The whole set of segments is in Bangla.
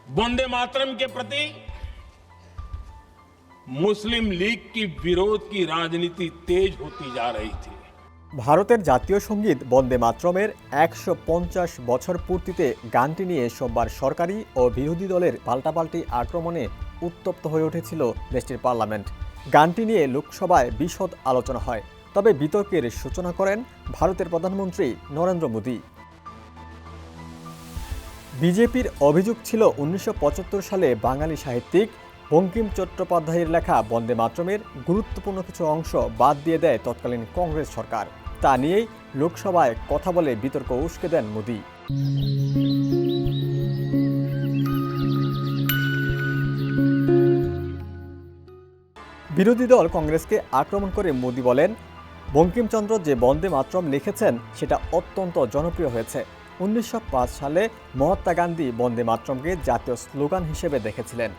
वंदे मातरम के प्रति मुस्लिम लीग की विरोध की राजनीति तेज होती जा रही थी। ভারতের জাতীয় সঙ্গীত বন্দে মাতরমের ১৫০ বছর পূর্তিতে গানটি নিয়ে সোমবার সরকারি ও বিরোধী দলের পাল্টাপাল্টি আক্রমণে উত্তপ্ত হয়ে উঠেছিল দেশটির পার্লামেন্ট। গানটি নিয়ে লোকসভায় বিশদ আলোচনা হয়, তবে বিতর্কের সূচনা করেন ভারতের প্রধানমন্ত্রী নরেন্দ্র মোদি। বিজেপির অভিযোগ ছিল ১৯৭৫ সালে বাঙালি সাহিত্যিক বঙ্কিম চট্টোপাধ্যায়ের লেখা বন্দে মাতরমের গুরুত্বপূর্ণ কিছু অংশ বাদ দিয়ে দেয় তৎকালীন কংগ্রেস সরকার। তা নিয়েই লোকসভায় কথা বলে বিতর্ক উস্কে দেন মোদি। বিরোধী দল কংগ্রেসকে আক্রমণ করে মোদি বলেন, বঙ্কিমচন্দ্র যে বন্দে মাতরম লিখেছেন সেটা অত্যন্ত জনপ্রিয় হয়েছে। ১৯০৫ সালে মহাত্মা গান্ধী বন্দে মাতরমকে জাতীয় স্লোগান হিসেবে দেখেছিলেন।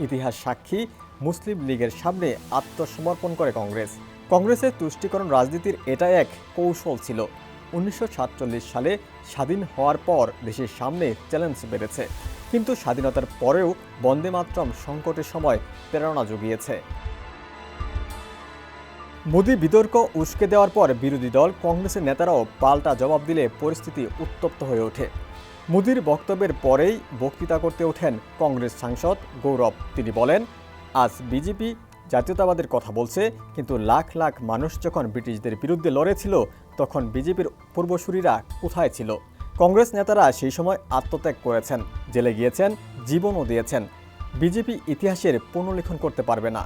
ইতিহাস সাক্ষী, মুসলিম লীগের সামনে আত্মসমর্পণ করে কংগ্রেস। কংগ্রেসের তুষ্টিকরণ রাজনীতির এটা এক কৌশল ছিল। ১৯৪৭ সালে স্বাধীন হওয়ার পর দেশের সামনে চ্যালেঞ্জ বেড়েছে, কিন্তু স্বাধীনতার পরেও বন্দে মাতরম সংকটের সময় প্রেরণা জুগিয়েছে। মোদি বিতর্ক উস্কে দেওয়ার পর বিরোধী দল কংগ্রেসের নেতারাও পাল্টা জবাব দিলে পরিস্থিতি উত্তপ্ত হয়ে ওঠে। মোদির বক্তব্যের পরেই বক্তৃতা করতে ওঠেন কংগ্রেস সাংসদ গৌরব। তিনি বলেন, আজ বিজেপি জাতীয়তাবাদের কথা বলছে, কিন্তু লাখ লাখ মানুষ যখন ব্রিটিশদের বিরুদ্ধে লড়েছিল তখন বিজেপির পূর্বসূরীরা কোথায় ছিল? কংগ্রেস নেতারা সেই সময় আত্মত্যাগ করেছেন, জেলে গিয়েছেন, জীবনও দিয়েছেন। বিজেপি ইতিহাসের পুনর্লিখন করতে পারবে না।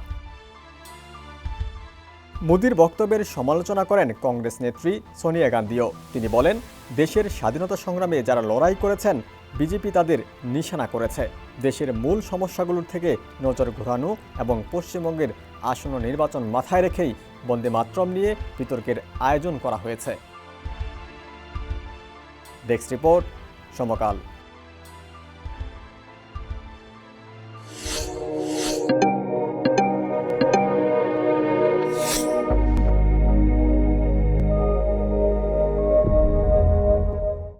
মোদির বক্তব্যের সমালোচনা করেন কংগ্রেস নেত্রী সোনিয়া গান্ধীও। তিনি বলেন, দেশের স্বাধীনতা সংগ্রামে যারা লড়াই করেছেন বিজেপি তাদের নিশানা করেছে। দেশের মূল সমস্যাগুলোর থেকে নজর ঘোরানো এবং পশ্চিমবঙ্গের আসন্ন নির্বাচন মাথায় রেখেই বন্দে মাতরম নিয়ে বিতর্কের আয়োজন করা হয়েছে। ডেস্ক রিপোর্ট, সমকাল।